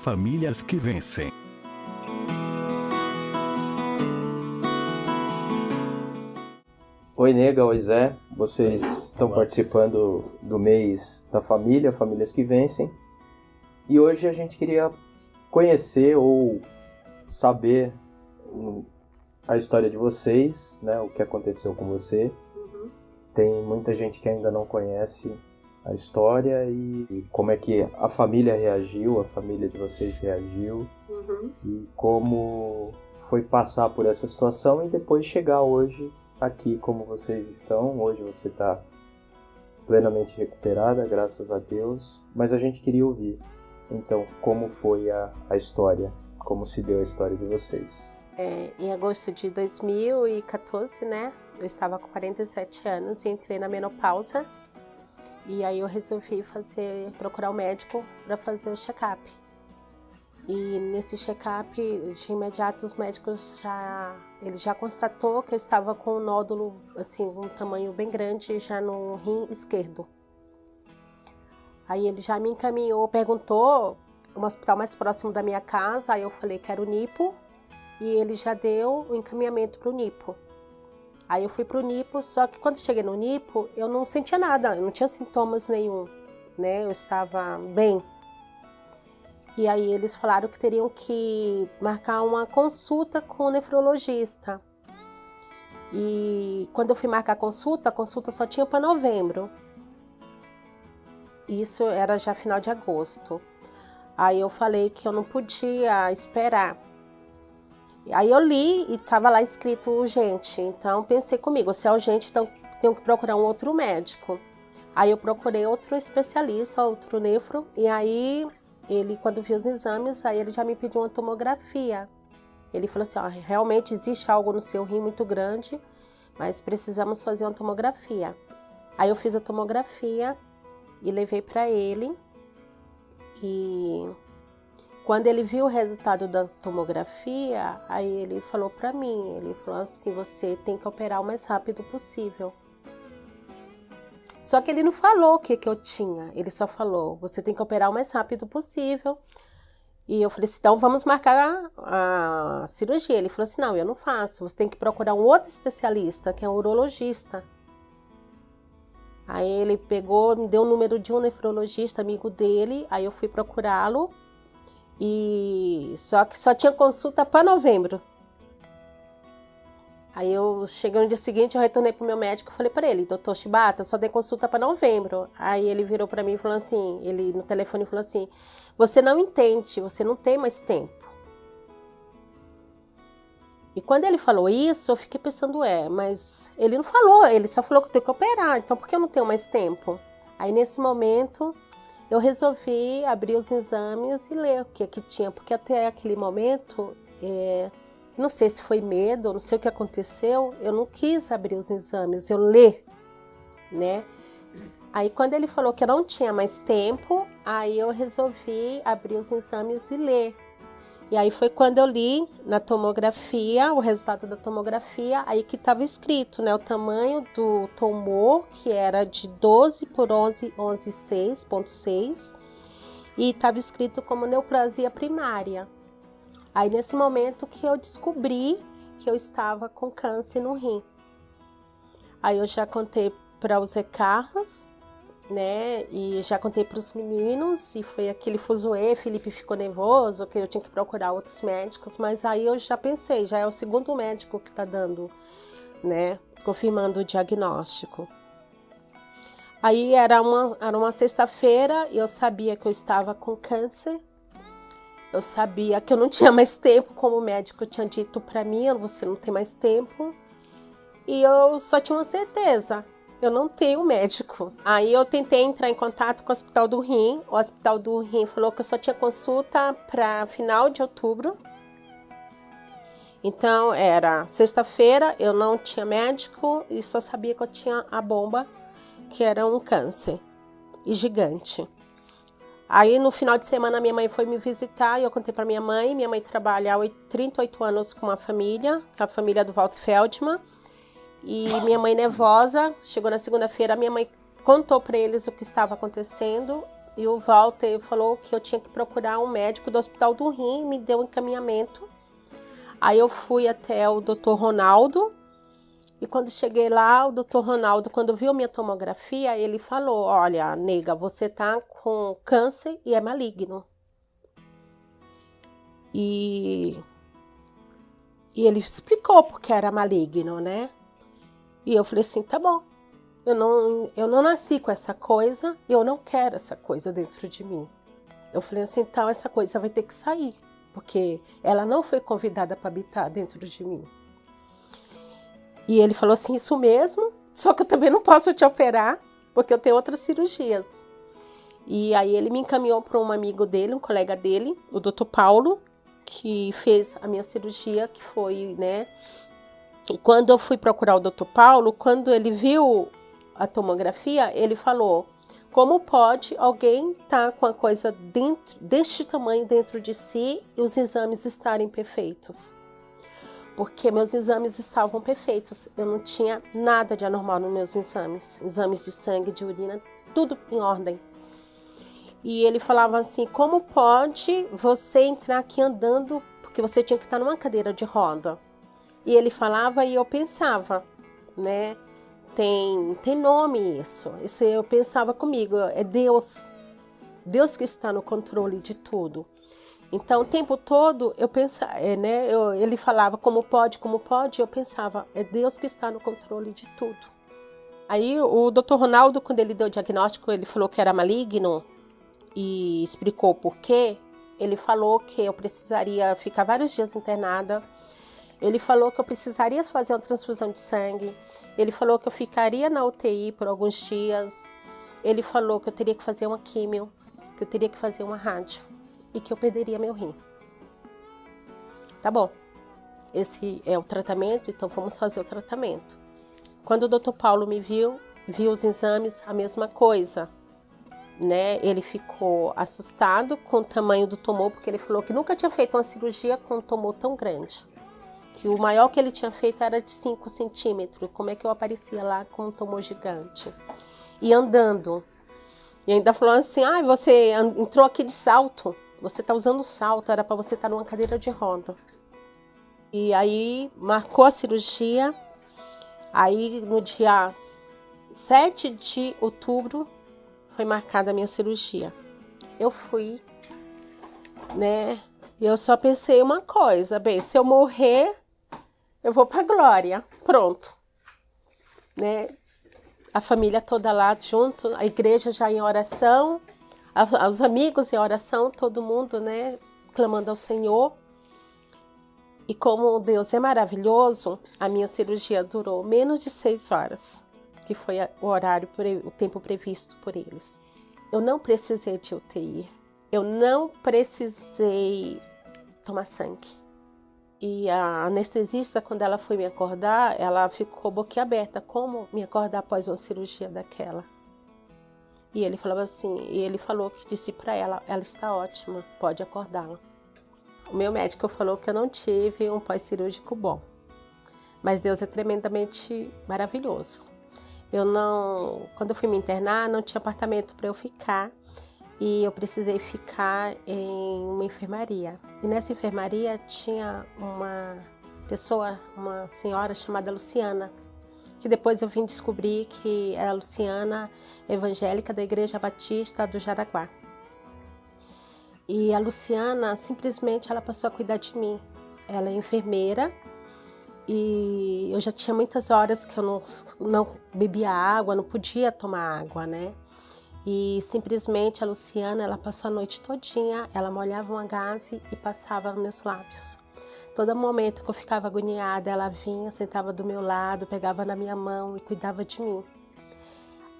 Famílias que vencem. Oi, Nega, oi, Zé. Vocês estão participando do mês da família, Famílias que Vencem. E hoje a gente queria conhecer ou saber a história de vocês, né? O que aconteceu com você. Tem muita gente que ainda não conhece a história e como é que a família reagiu, a família de vocês reagiu. E como foi passar por essa situação e depois chegar hoje aqui como vocês estão. Hoje você está plenamente recuperada, graças a Deus. Mas a gente queria ouvir, então, como foi a história, como se deu a história de vocês. Em agosto de 2014, né, eu estava com 47 anos e entrei na menopausa. E aí eu resolvi procurar um médico para fazer o check-up. E nesse check-up, de imediato, os médicos ele já constatou que eu estava com um nódulo, assim, um tamanho bem grande, já no rim esquerdo. Aí ele já me encaminhou, perguntou um hospital mais próximo da minha casa, aí eu falei que era o Nipo, e ele já deu o encaminhamento para o Nipo. Aí eu fui para o Nipo, só que quando cheguei no Nipo, eu não sentia nada, eu não tinha sintomas nenhum, né? Eu estava bem. E aí eles falaram que teriam que marcar uma consulta com o nefrologista. E quando eu fui marcar a consulta só tinha para novembro. Isso era já final de agosto. Aí eu falei que eu não podia esperar. Aí eu li e estava lá escrito urgente. Então pensei comigo, se é urgente, então tenho que procurar um outro médico. Aí eu procurei outro especialista, outro nefro, e aí ele, quando viu os exames, aí ele já me pediu uma tomografia. Ele falou assim, realmente existe algo no seu rim muito grande, mas precisamos fazer uma tomografia. Aí eu fiz a tomografia e levei para ele. E quando ele viu o resultado da tomografia, aí ele falou para mim, ele falou assim, você tem que operar o mais rápido possível. Só que ele não falou o que eu tinha, ele só falou, você tem que operar o mais rápido possível. E eu falei assim, então vamos marcar a cirurgia. Ele falou assim, não, eu não faço, você tem que procurar um outro especialista, que é um urologista. Aí ele pegou, me deu o número de um nefrologista, amigo dele, aí eu fui procurá-lo. E só que só tinha consulta para novembro. Aí eu cheguei no dia seguinte, eu retornei pro meu médico e falei para ele, doutor Shibata, só tem consulta para novembro. Aí ele virou para mim e falou assim, ele no telefone falou assim, você não entende, você não tem mais tempo. E quando ele falou isso, eu fiquei pensando, mas ele não falou, ele só falou que eu tenho que operar, então por que eu não tenho mais tempo? Aí nesse momento eu resolvi abrir os exames e ler o que tinha, porque até aquele momento, não sei se foi medo, não sei o que aconteceu, eu não quis abrir os exames, eu ler, né? Aí quando ele falou que eu não tinha mais tempo, aí eu resolvi abrir os exames e ler. E aí foi quando eu li na tomografia, o resultado da tomografia, aí que estava escrito, né, o tamanho do tumor, que era de 12 por 6,6, e estava escrito como neoplasia primária. Aí nesse momento que eu descobri que eu estava com câncer no rim. Aí eu já contei para o Zé Carlos, né, e já contei para os meninos, e foi aquele fuzuê, Felipe ficou nervoso, que eu tinha que procurar outros médicos, mas aí eu já pensei, já é o segundo médico que está dando, né, confirmando o diagnóstico. Aí era uma sexta-feira, e eu sabia que eu estava com câncer, eu sabia que eu não tinha mais tempo, como o médico tinha dito para mim, você não tem mais tempo, e eu só tinha uma certeza, eu não tenho médico. Aí eu tentei entrar em contato com o Hospital do Rim. O Hospital do Rim falou que eu só tinha consulta para final de outubro. Então era sexta-feira, eu não tinha médico e só sabia que eu tinha a bomba, que era um câncer e gigante. Aí no final de semana minha mãe foi me visitar e eu contei para minha mãe trabalha há 38 anos com uma família, a família do Walter Feldman. E minha mãe nervosa, chegou na segunda-feira, minha mãe contou para eles o que estava acontecendo e o Walter falou que eu tinha que procurar um médico do Hospital do Rim e me deu um encaminhamento. Aí eu fui até o Dr. Ronaldo e quando cheguei lá, o Dr. Ronaldo, quando viu minha tomografia, ele falou: olha, nega, você tá com câncer e é maligno. E ele explicou porque era maligno, né? E eu falei assim, tá bom. Eu não nasci com essa coisa, eu não quero essa coisa dentro de mim. Eu falei assim, então essa coisa vai ter que sair, porque ela não foi convidada para habitar dentro de mim. E ele falou assim, isso mesmo, só que eu também não posso te operar, porque eu tenho outras cirurgias. E aí ele me encaminhou para um amigo dele, um colega dele, o Dr. Paulo, que fez a minha cirurgia, que foi, né? E quando eu fui procurar o Dr. Paulo, quando ele viu a tomografia, ele falou, como pode alguém estar com a coisa deste tamanho dentro de si e os exames estarem perfeitos? Porque meus exames estavam perfeitos, eu não tinha nada de anormal nos meus exames de sangue, de urina, tudo em ordem. E ele falava assim, como pode você entrar aqui andando, porque você tinha que estar numa cadeira de roda? E ele falava e eu pensava, né? Tem nome isso. Isso eu pensava comigo, é Deus. Deus que está no controle de tudo. Então, o tempo todo, eu pensava, né? Ele falava como pode, eu pensava, é Deus que está no controle de tudo. Aí, o Dr. Ronaldo, quando ele deu o diagnóstico, ele falou que era maligno e explicou o porquê. Ele falou que eu precisaria ficar vários dias internada. Ele falou que eu precisaria fazer uma transfusão de sangue. Ele falou que eu ficaria na UTI por alguns dias. Ele falou que eu teria que fazer uma químio, que eu teria que fazer uma rádio e que eu perderia meu rim. Tá bom, esse é o tratamento, então vamos fazer o tratamento. Quando o Dr. Paulo me viu os exames, a mesma coisa, né? Ele ficou assustado com o tamanho do tumor, porque ele falou que nunca tinha feito uma cirurgia com um tumor tão grande. Que o maior que ele tinha feito era de 5 centímetros. Como é que eu aparecia lá com um tumor gigante? E andando. E ainda falou assim, você entrou aqui de salto. Você está usando salto, era para você estar numa cadeira de roda. E aí marcou a cirurgia. Aí no dia 7 de outubro foi marcada a minha cirurgia. Eu fui, né? E eu só pensei uma coisa, bem, se eu morrer, eu vou para a glória, pronto, né? A família toda lá junto, a igreja já em oração, os amigos em oração, todo mundo, né, clamando ao Senhor. E como Deus é maravilhoso, a minha cirurgia durou menos de 6 horas, que foi o horário, o tempo previsto por eles. Eu não precisei de UTI, eu não precisei tomar sangue. E a anestesista, quando ela foi me acordar, ela ficou boquiaberta. Como me acordar após uma cirurgia daquela? E ele falava assim, disse para ela, ela está ótima, pode acordá-la. O meu médico falou que eu não tive um pós-cirúrgico bom. Mas Deus é tremendamente maravilhoso. Quando eu fui me internar, não tinha apartamento para eu ficar. E eu precisei ficar em uma enfermaria. E nessa enfermaria tinha uma senhora chamada Luciana, que depois eu vim descobrir que é a Luciana evangélica da Igreja Batista do Jaraguá. E a Luciana, simplesmente, ela passou a cuidar de mim. Ela é enfermeira e eu já tinha muitas horas que eu não bebia água, não podia tomar água, né? E simplesmente a Luciana, ela passou a noite todinha, ela molhava uma gaze e passava nos meus lábios. Todo momento que eu ficava agoniada, ela vinha, sentava do meu lado, pegava na minha mão e cuidava de mim.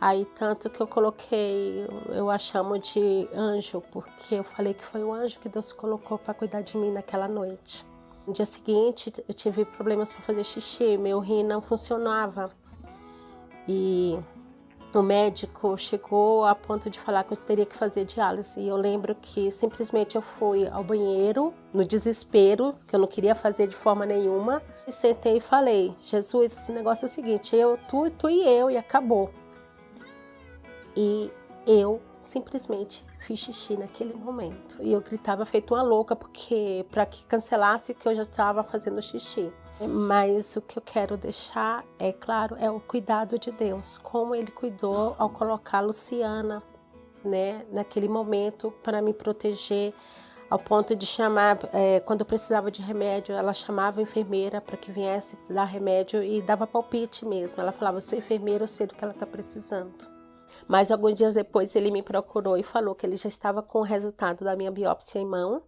Aí tanto que eu a chamo de anjo, porque eu falei que foi o anjo que Deus colocou para cuidar de mim naquela noite. No dia seguinte, eu tive problemas para fazer xixi, meu rim não funcionava. E o médico chegou a ponto de falar que eu teria que fazer diálise. E eu lembro que simplesmente eu fui ao banheiro, no desespero, que eu não queria fazer de forma nenhuma. E sentei e falei, Jesus, esse negócio é o seguinte, tu e eu, e acabou. E eu simplesmente fiz xixi naquele momento. E eu gritava feito uma louca, porque para que cancelasse que eu já estava fazendo xixi. Mas o que eu quero deixar, é claro, é o cuidado de Deus. Como Ele cuidou ao colocar a Luciana, né, naquele momento para me proteger, ao ponto de chamar, quando eu precisava de remédio, ela chamava a enfermeira para que viesse dar remédio e dava palpite mesmo. Ela falava, sou enfermeira, eu sei do que ela está precisando. Mas alguns dias depois ele me procurou e falou que ele já estava com o resultado da minha biópsia em mão.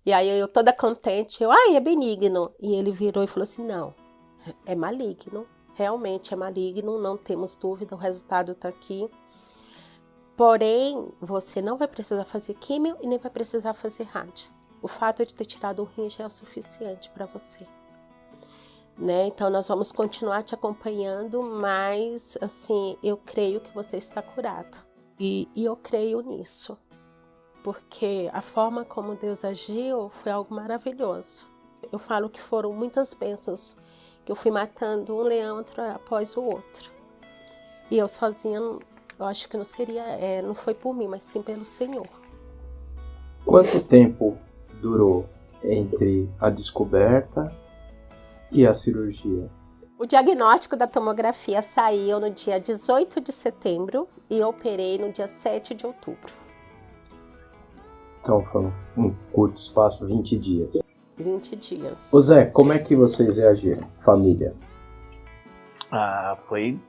E aí eu toda contente, é benigno. E ele virou e falou assim, não, é maligno, realmente é maligno, não temos dúvida, o resultado está aqui. Porém, você não vai precisar fazer químio e nem vai precisar fazer rádio. O fato de ter tirado o rim já é o suficiente para você. Né? Então, nós vamos continuar te acompanhando, mas, assim, eu creio que você está curado. E eu creio nisso, porque a forma como Deus agiu foi algo maravilhoso. Eu falo que foram muitas bênçãos, que eu fui matando um leão após o outro. E eu sozinha, eu acho que não seria, não foi por mim, mas sim pelo Senhor. Quanto tempo durou entre a descoberta e a cirurgia? O diagnóstico da tomografia saiu no dia 18 de setembro e eu operei no dia 7 de outubro. Então foi um curto espaço, 20 dias. 20 dias. Ô Zé, como é que vocês reagiram, família? Foi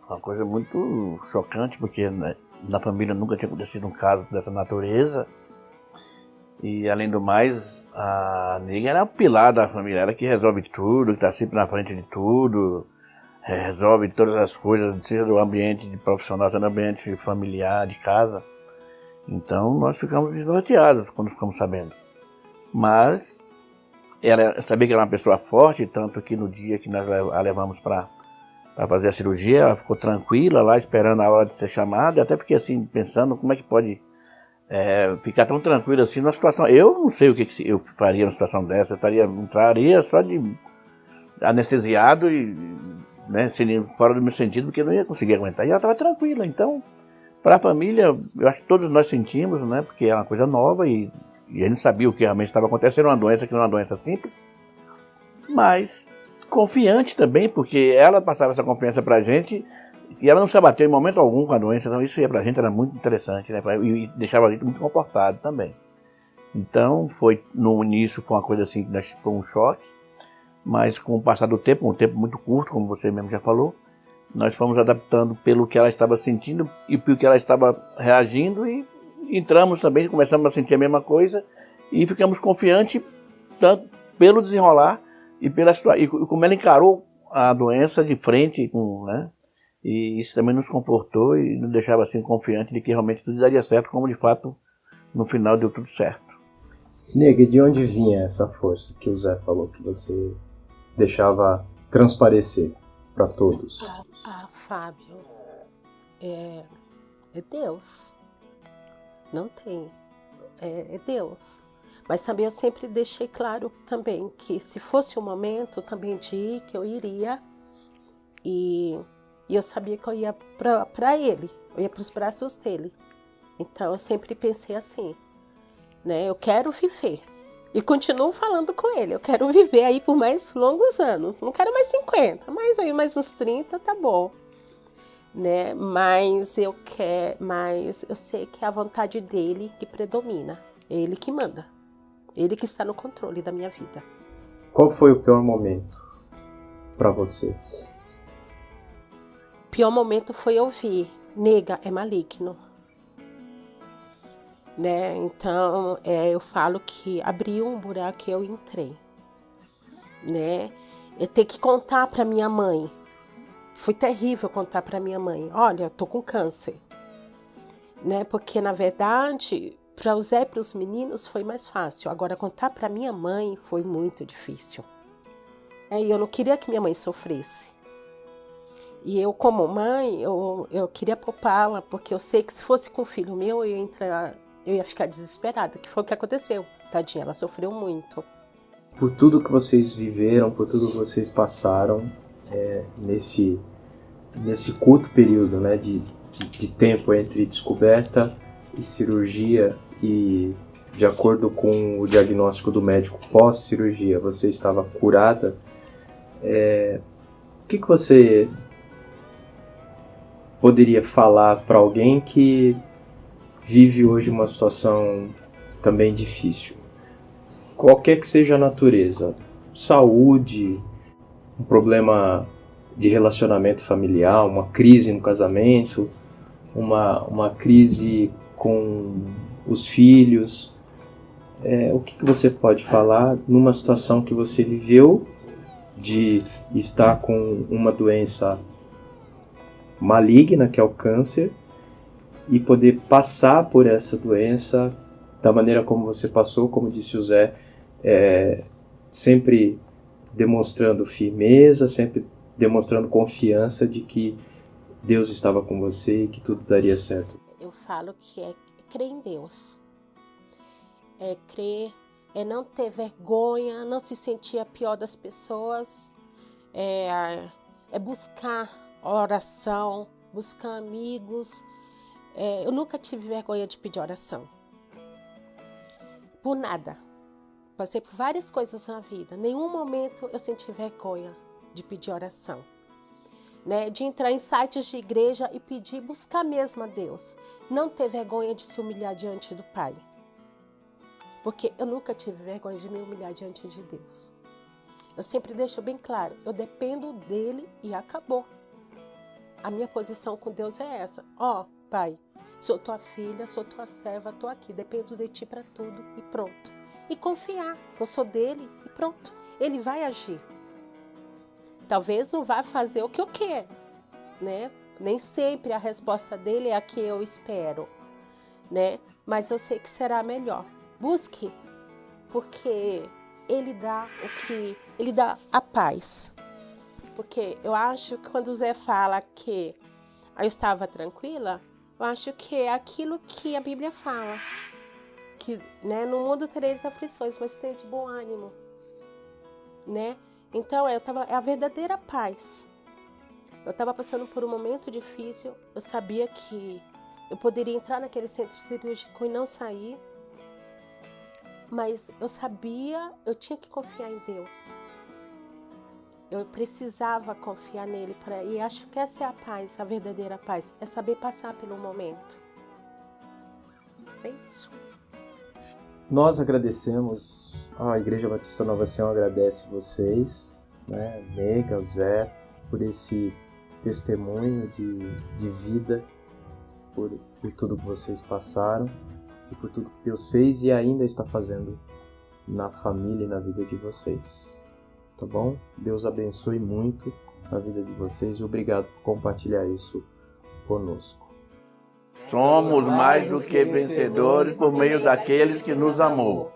uma coisa muito chocante, porque na família nunca tinha acontecido um caso dessa natureza. E além do mais, a nega era o pilar da família, ela que resolve tudo, que está sempre na frente de tudo, resolve todas as coisas, seja do ambiente de profissional, seja do ambiente familiar, de casa. Então nós ficamos desnorteados quando ficamos sabendo. Mas ela sabia que era uma pessoa forte, tanto que no dia que nós a levamos para fazer a cirurgia, ela ficou tranquila lá, esperando a hora de ser chamada, até porque assim, pensando como é que pode ficar tão tranquilo assim numa situação. Eu não sei o que eu faria numa situação dessa, eu entraria só de anestesiado e fora do meu sentido, porque eu não ia conseguir aguentar. E ela estava tranquila, então, para a família, eu acho que todos nós sentimos, né, porque é uma coisa nova e a gente não sabia o que realmente estava acontecendo, uma doença que não é uma doença simples, mas confiante também, porque ela passava essa confiança para a gente. E ela não se abateu em momento algum com a doença, então isso pra gente era muito interessante, né? E deixava a gente muito comportado também. Então, no início foi uma coisa assim, foi um choque, mas com o passar do tempo, um tempo muito curto, como você mesmo já falou, nós fomos adaptando pelo que ela estava sentindo e pelo que ela estava reagindo e entramos também, começamos a sentir a mesma coisa e ficamos confiantes tanto pelo desenrolar e pela situação, e como ela encarou a doença de frente, né? E isso também nos confortou e nos deixava assim confiante de que realmente tudo daria certo, como de fato no final deu tudo certo. Nega, de onde vinha essa força que o Zé falou que você deixava transparecer para todos? Fábio, é Deus. Não tem. É Deus. Mas também eu sempre deixei claro também que se fosse o momento também de ir, que eu iria. E eu sabia que eu ia para ele, eu ia para os braços dele. Então eu sempre pensei assim, né? Eu quero viver. E continuo falando com ele, eu quero viver aí por mais longos anos. Não quero mais 50, mas aí mais uns 30 tá bom. Né? Mas eu sei que é a vontade dele que predomina. É ele que manda. Ele que está no controle da minha vida. Qual foi o pior momento para você? O pior momento foi ouvir, nega, é maligno. Né? Então, eu falo que abriu um buraco e eu entrei. Né? Eu tenho que contar para minha mãe. Foi terrível contar para minha mãe. Olha, eu tô com câncer. Né? Porque, na verdade, para o Zé e para os meninos foi mais fácil. Agora, contar para minha mãe foi muito difícil. E eu não queria que minha mãe sofresse. E eu, como mãe, eu queria poupá-la, porque eu sei que se fosse com o filho meu, eu ia ficar desesperada, que foi o que aconteceu. Tadinha, ela sofreu muito. Por tudo que vocês viveram, por tudo que vocês passaram nesse curto período, né, de de tempo entre descoberta e cirurgia, e de acordo com o diagnóstico do médico pós-cirurgia, você estava curada, o que você poderia falar para alguém que vive hoje uma situação também difícil? Qualquer que seja a natureza, saúde, um problema de relacionamento familiar, uma crise no casamento, uma crise com os filhos. O que você pode falar numa situação que você viveu de estar com uma doença maligna, que é o câncer, e poder passar por essa doença da maneira como você passou, como disse o Zé, sempre demonstrando firmeza, sempre demonstrando confiança de que Deus estava com você e que tudo daria certo. Eu falo que é crer em Deus. É crer, é não ter vergonha, não se sentir a pior das pessoas, é buscar oração, buscar amigos. Eu nunca tive vergonha de pedir oração. Por nada. Passei por várias coisas na vida. Em nenhum momento eu senti vergonha de pedir oração. Né? De entrar em sites de igreja e pedir, buscar mesmo a Deus. Não ter vergonha de se humilhar diante do Pai. Porque eu nunca tive vergonha de me humilhar diante de Deus. Eu sempre deixo bem claro, eu dependo dele e acabou. A minha posição com Deus é essa. Pai, sou tua filha, sou tua serva, estou aqui, dependo de ti para tudo e pronto. E confiar que eu sou dele e pronto. Ele vai agir. Talvez não vá fazer o que eu quero, né? Nem sempre a resposta dele é a que eu espero, né? Mas eu sei que será melhor. Busque, porque ele dá ele dá a paz. Porque eu acho que quando o Zé fala que eu estava tranquila, eu acho que é aquilo que a Bíblia fala. Que, né, no mundo tereis aflições, mas tem de bom ânimo. Né? Então, é a verdadeira paz. Eu estava passando por um momento difícil. Eu sabia que eu poderia entrar naquele centro cirúrgico e não sair. Mas eu sabia, eu tinha que confiar em Deus. Eu precisava confiar nele. E acho que essa é a paz, a verdadeira paz. É saber passar pelo momento. É isso. Nós agradecemos, a Igreja Batista Nova Sião agradece vocês, né, Nega, Zé, por esse testemunho de vida, por tudo que vocês passaram e por tudo que Deus fez e ainda está fazendo na família e na vida de vocês. Tá bom? Deus abençoe muito a vida de vocês e obrigado por compartilhar isso conosco. Somos mais do que vencedores por meio daqueles que nos amou.